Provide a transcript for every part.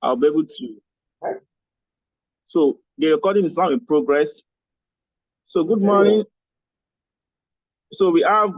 I'll be able to. So the recording is now in progress. So good morning. So we have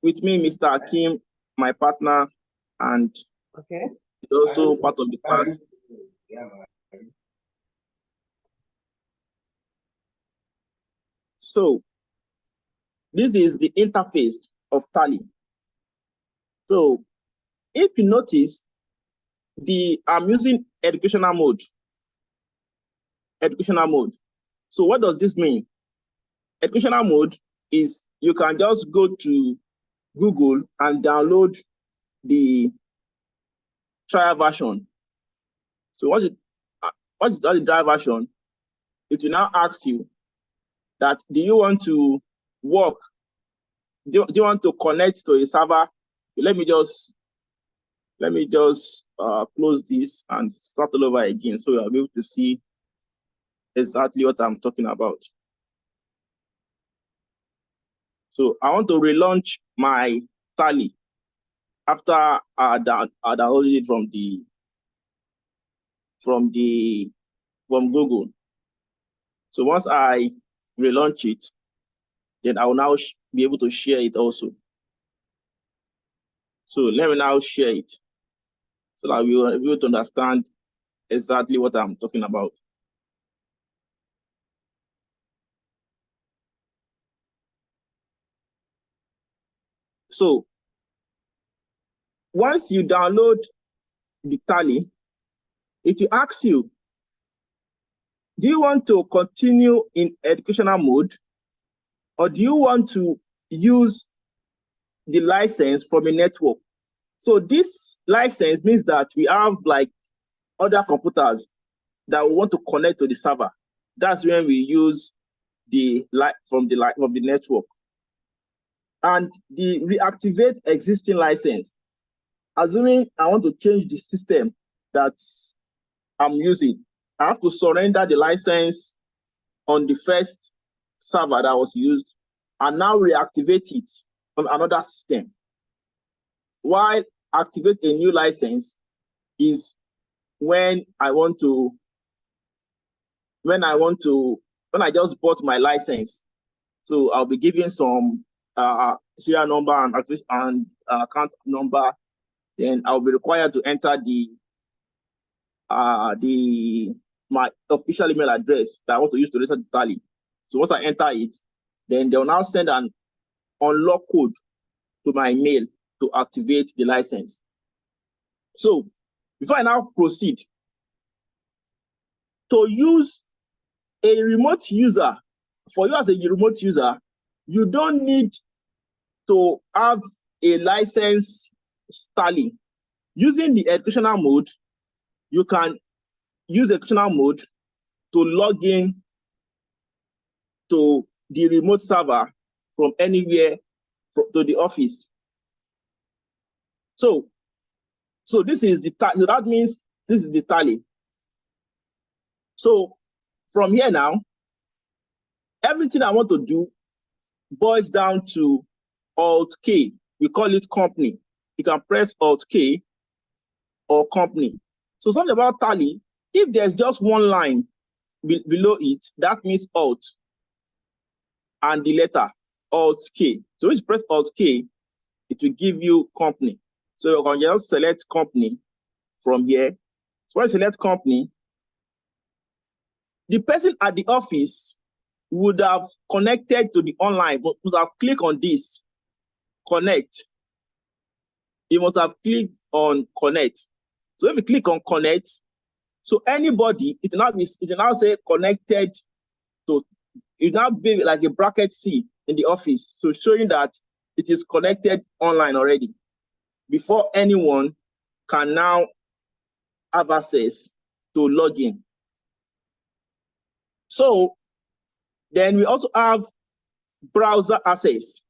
with me Mr. Akim, my partner, and he's also part of the class. So this is the interface of Tally. So if you notice, I'm using educational mode. Educational mode. So what does this mean? Educational mode is you can just go to Google and download the trial version. So what is the trial version? It will now ask you that do you want to work? Do you want to connect to a server? Let me just close this and start all over again, so you'll be able to see exactly what I'm talking about. So I want to relaunch my Tally after I downloaded it from Google. So once I relaunch it, then I will now be able to share it also. So let me now share it so that we will be able to understand exactly what I'm talking about. So once you download the Tally, it will ask you, do you want to continue in educational mode, or do you want to use the license from a network? So this license means that we have like other computers that we want to connect to the server. That's when we use the light from the network. And the reactivate existing license, assuming I want to change the system that I'm using, I have to surrender the license on the first server that was used and now reactivate it on another system. While activate a new license is when I just bought my license. So I'll be giving some serial number and account number. Then I'll be required to enter my official email address that I want to use to register the Tally. So once I enter it, then they'll now send an unlock code to my email to activate the license. So before I now proceed, to use a remote user, for you as a remote user, you don't need to have a license Tally. Using the educational mode, you can use educational mode to log in to the remote server from anywhere to the office. So this is the so that means this is the Tally. So from here now, everything I want to do boils down to Alt K. We call it company. You can press Alt K or company. So something about Tally, if there's just one line below it, that means Alt and the letter Alt K. So when you press Alt K, it will give you company. So you can just select company from here. So when you select company, the person at the office would have connected to the online, but must have clicked on this, connect. You must have clicked on connect. So if you click on connect, so anybody, it will now say connected to, it will now be like a bracket C in the office. So showing that it is connected online already before anyone can now have access to login. So then we also have browser access.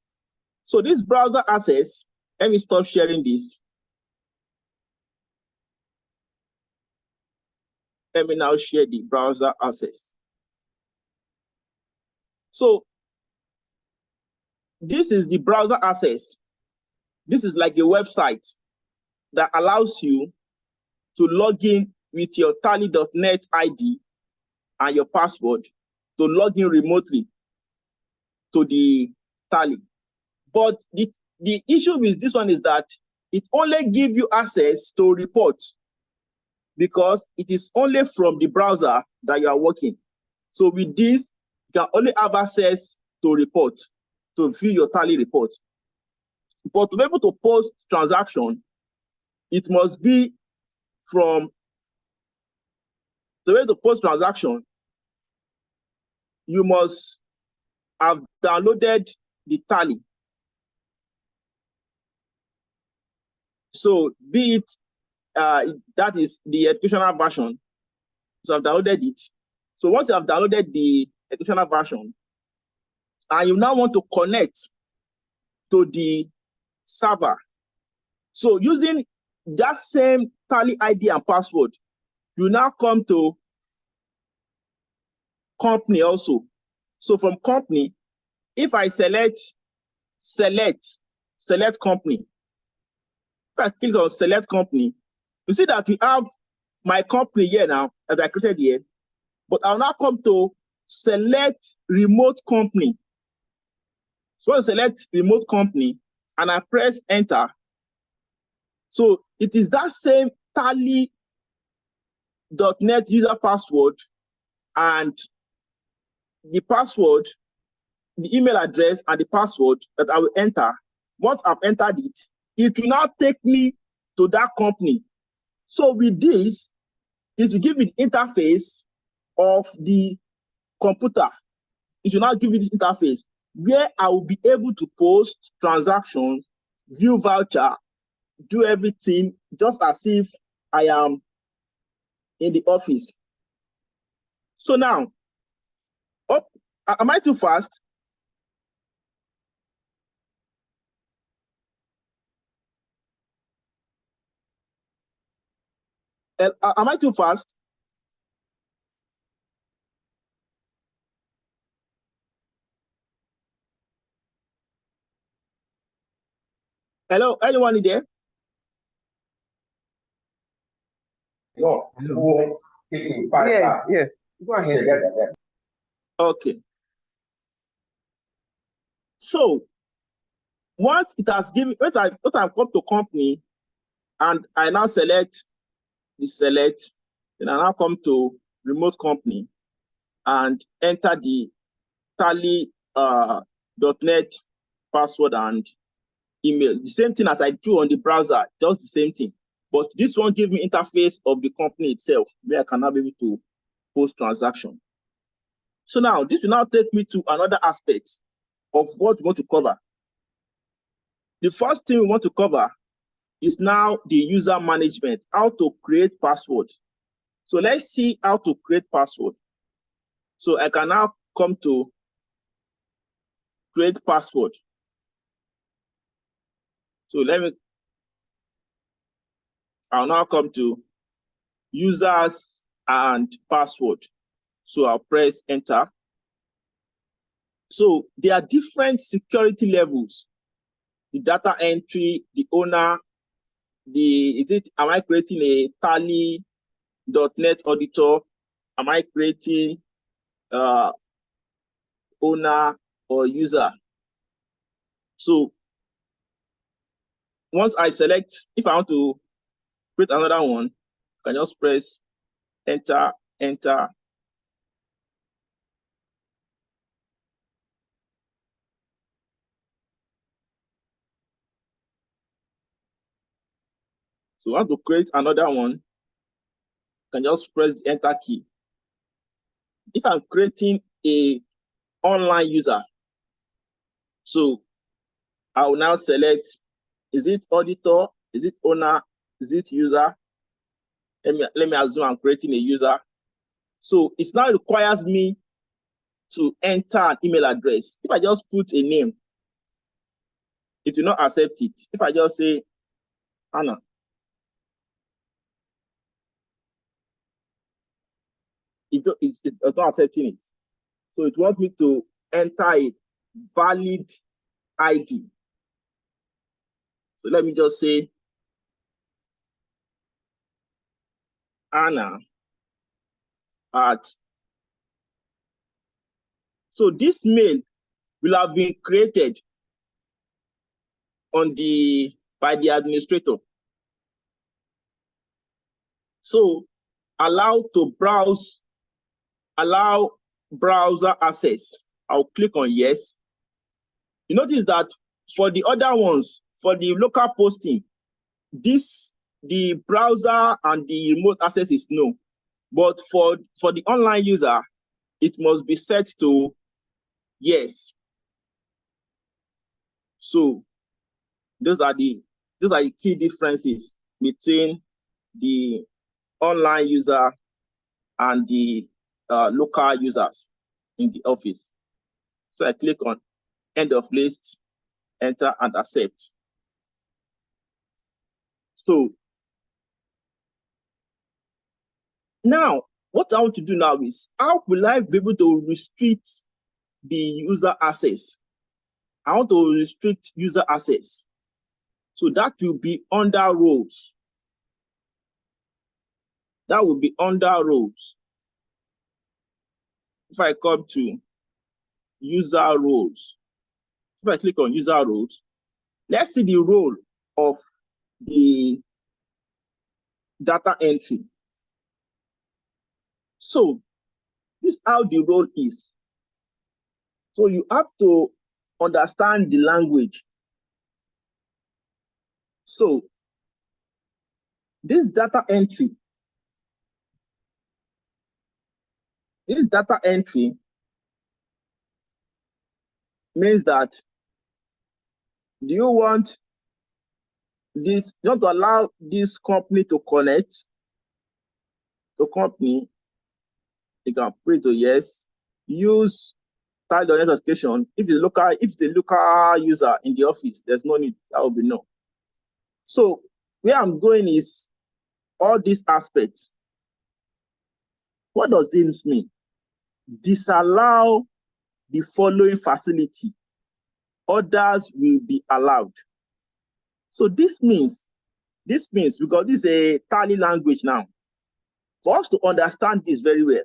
So this browser access, let me stop sharing this. Let me now share the browser access. So this is the browser access. This is like a website that allows you to log in with your tally.net ID and your password to log in remotely to the Tally. But the issue with this one is that it only gives you access to report because it is only from the browser that you are working. So with this, you can only have access to report, to view your Tally report. But to be able to post transaction, it must be from the way to post transaction, you must have downloaded the Tally. So be it that is the educational version, so I've downloaded it. So once you have downloaded the educational version, and you now want to connect to the server, so using that same Tally ID and password, you now come to company also. So from company, if I select company, if I click on select company, you see that we have my company here now that I created here, but I'll now come to select remote company. So I select remote company and I press enter. So it is that same tally.net user password and the password, the email address and the password that I will enter. Once I've entered it, it will now take me to that company. So with this, it will give me the interface of the computer. It will now give me this interface where I will be able to post transactions, view voucher, do everything just as if I am in the office. So now, am I too fast? Am I too fast? Hello, anyone in there? No. Yes. Go ahead. Okay. So once it has given, once I come to company and I now select the select, then I now come to remote company and enter the tally.net password and email. The same thing as I do on the browser, just the same thing. But this one gives me interface of the company itself where I can now be able to post transaction. So now this will now take me to another aspect of what we want to cover. The first thing we want to cover is now the user management, how to create password. So let's see how to create password. So I can now come to create password. So I'll now come to users and password. So I'll press enter. So there are different security levels. The data entry, the owner, am I creating a tally.net auditor? Am I creating owner or user? So once I select, if I want to create another one, I can just press enter, enter. So I want to create another one, I can just press the enter key. If I'm creating a online user, so I will now select, is it auditor, is it owner, is it user? Let me assume I'm creating a user. So it now requires me to enter an email address. If I just put a name, it will not accept it. If I just say Anna, it's not accepting it. So it wants me to enter a valid ID. So let me just say Anna at. So this mail will have been created by the administrator. So allow browser access. I'll click on yes. You notice that for the other ones, for the local posting, the browser and the remote access is no. But for the online user, it must be set to yes. So those are the key differences between the online user and the local users in the office. So I click on end of list, enter and accept. So now what I want to do now is, how will I be able to restrict the user access? I want to restrict user access. So that will be under roles. That will be under roles. If I come to user roles, if I click on user roles, let's see the role of the data entry. So this is how the role is. So you have to understand the language. So this data entry means that, do you want this, you want to allow this company to connect to company? You can put it to yes. Use tag authentication. If it's a local user in the office, there's no need. That will be no. So where I'm going is all these aspects. What does this mean? Disallow the following facility. Others will be allowed. So this means, because this is a Tally language now, for us to understand this very well,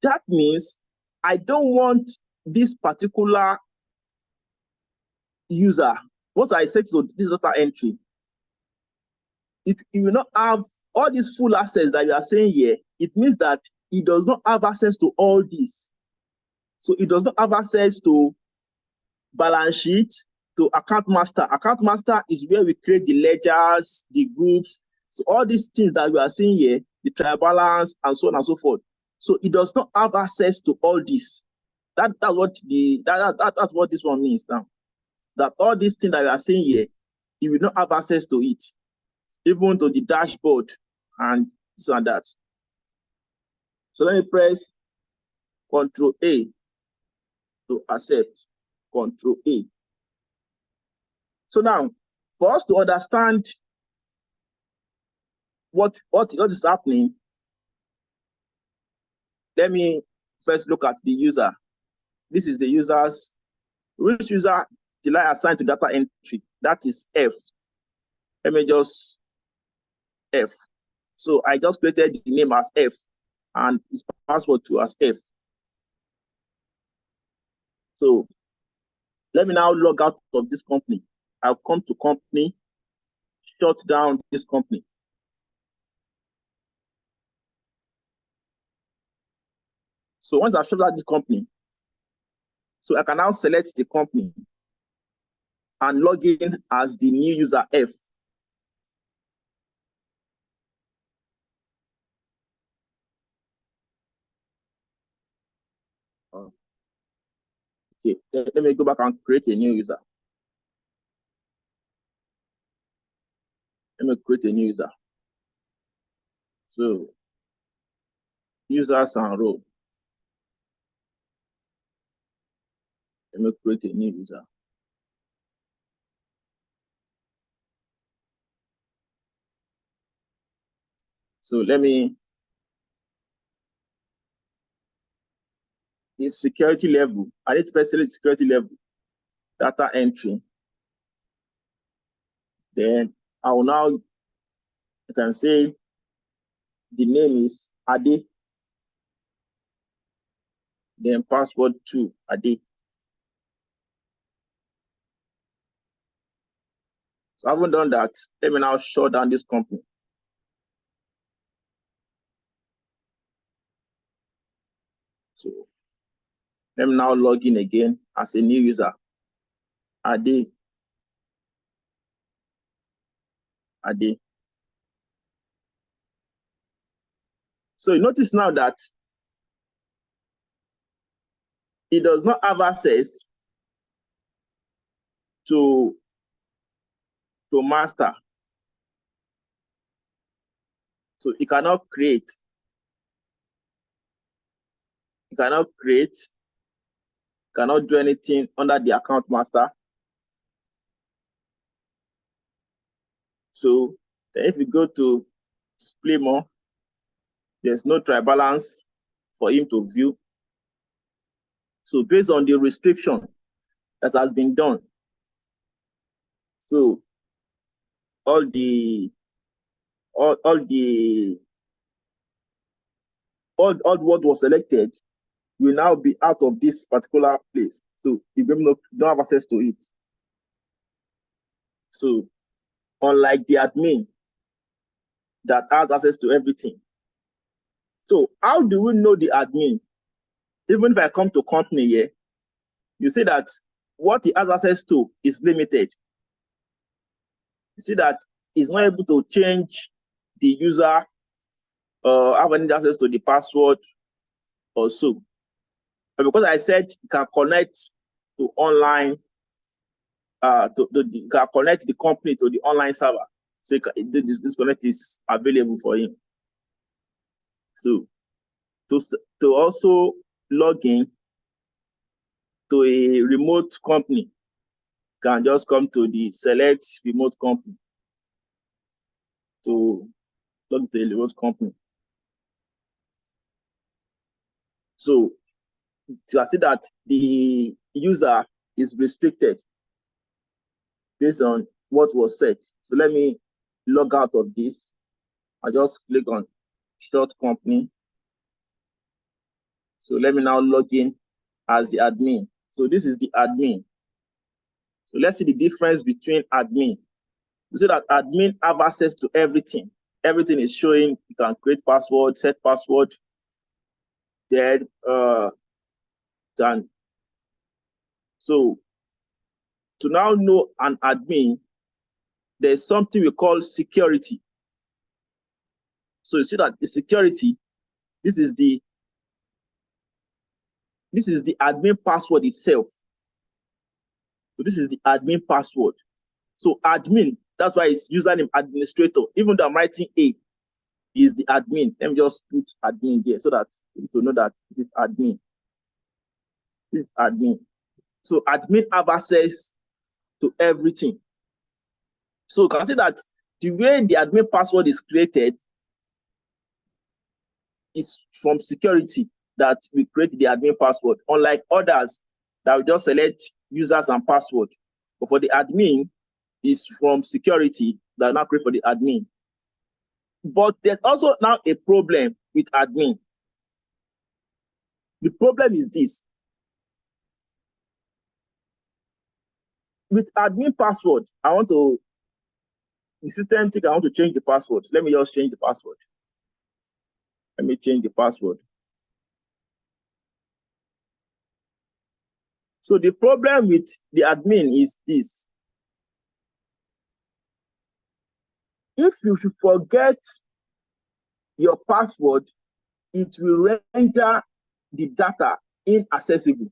that means I don't want this particular user, what I said to this data entry, if you will not have all these full access that you are saying here, it means that he does not have access to all this. So he does not have access to balance sheet, to account master. Account master is where we create the ledgers, the groups. So all these things that we are seeing here, the trial balance and so on and so forth. So he does not have access to all this. That's what this one means now. That all these things that we are seeing here, he will not have access to it, even to the dashboard and this and that. So let me press Ctrl A to accept. Ctrl A. So now, for us to understand what is happening, let me first look at the user. This is the users. Which user did I assign to data entry? That is F. Let me just F. So I just created the name as F and his password too as F. So let me now log out of this company. I'll come to company, shut down this company. So once I shut down this company, so I can now select the company and log in as the new user F. Okay, let me go back and create a new user. Let me create a new user. So users and role. Let me create a new user. So let me, the security level, I need to first select security level, data entry. Then I will now You can say the name is Ade, then password 2 Ade. So I haven't done that. Let me now shut down this company. So let me now log in again as a new user. Ade. So you notice now that it does not have access to master. So it cannot create. Cannot do anything under the account master. So if you go to display more, there's no trial balance for him to view. So based on the restriction that has been done, so all what was selected will now be out of this particular place. So you don't have access to it. So unlike the admin that has access to everything. So how do we know the admin? Even if I come to company here, you see that what he has access to is limited. You see that he's not able to change the user or have any access to the password or so. But because I said you can connect to online, you can connect the company to the online server. So this connect is available for him. So to also log in to a remote company, can just come to the select remote company to log to a remote company. So to see that the user is restricted based on what was set. So let me log out of this. I just click on short company. So let me now log in as the admin. So this is the admin. So let's see the difference between admin. You see that admin have access to everything. Everything is showing. You can create password, set password. Then so to now know an admin, there's something we call security. So you see that the security, this is the admin password itself. So this is the admin password. So admin, that's why it's username administrator. Even though I'm writing A, is the admin. Let me just put admin there so that you will know that this is admin. This is admin. So admin have access to everything. So you can see that the way the admin password is created is from security that we create the admin password, unlike others that we just select users and password. But for the admin, is from security that now create for the admin. But there's also now a problem with admin. The problem is this. With admin password, the system think I want to change the password. So let me just change the password. Let me change the password. So the problem with the admin is this. If you should forget your password, it will render the data inaccessible.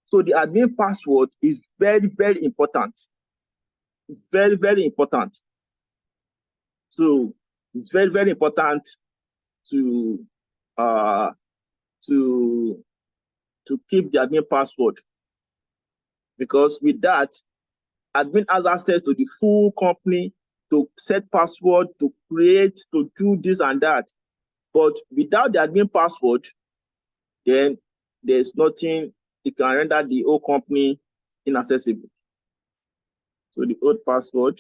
So the admin password is very, very important. Very, very important. So it's very, very important to keep the admin password, because with that, admin has access to the full company to set password, to create, to do this and that. But without the admin password, then there's nothing. It can render the whole company inaccessible. So the old password.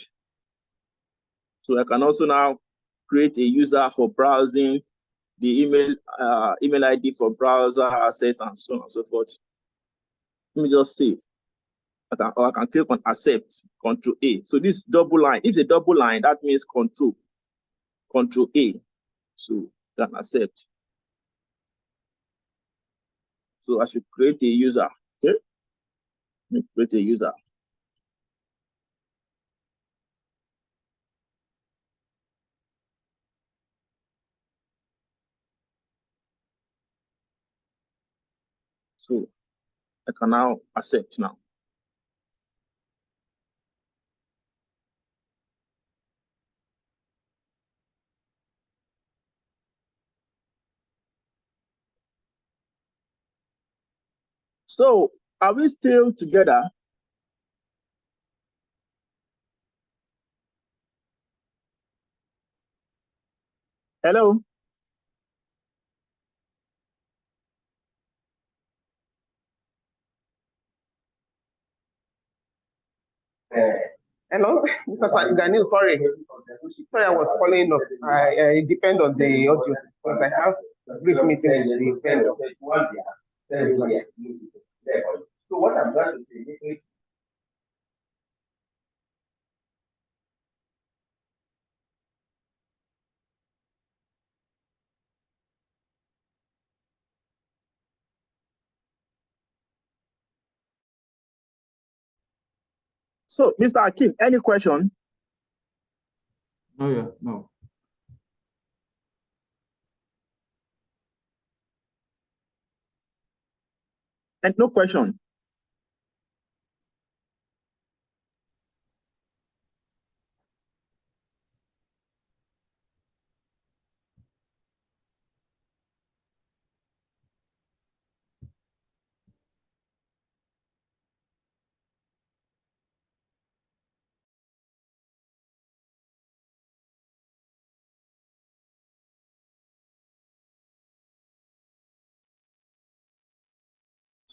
So I can also now create a user for browsing, the email ID for browser access, and so on and so forth. Let me just save. I can click on accept, Control A. So this double line, if it's a double line, that means Control A. So can accept. So I should create a user. Okay. Let me create a user. So I can now accept now. So are we still together? Hello? Hello, Mr. Daniel, sorry. Sorry, I was following up. I depend on the audio because I have brief meeting with the vendor. So what I'm going to say is, So, Mr. Akim, any question? Oh, yeah, no. And no question.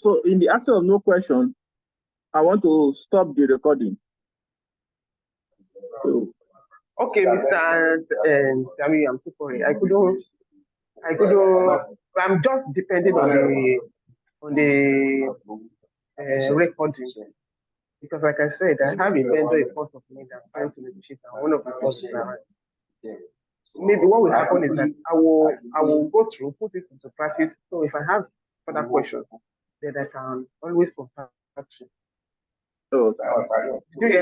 So in the answer of no question, I want to stop the recording. So, okay, Mr. Sammy, I'm so sorry. I couldn't, I'm just depending on the recording. Because like I said, I have a vendor in front of me that's trying to negotiate, and one of the courses around. Maybe what will happen is that I will go through, put it into practice. So if I have further questions, then I can always contact you. okay. Do you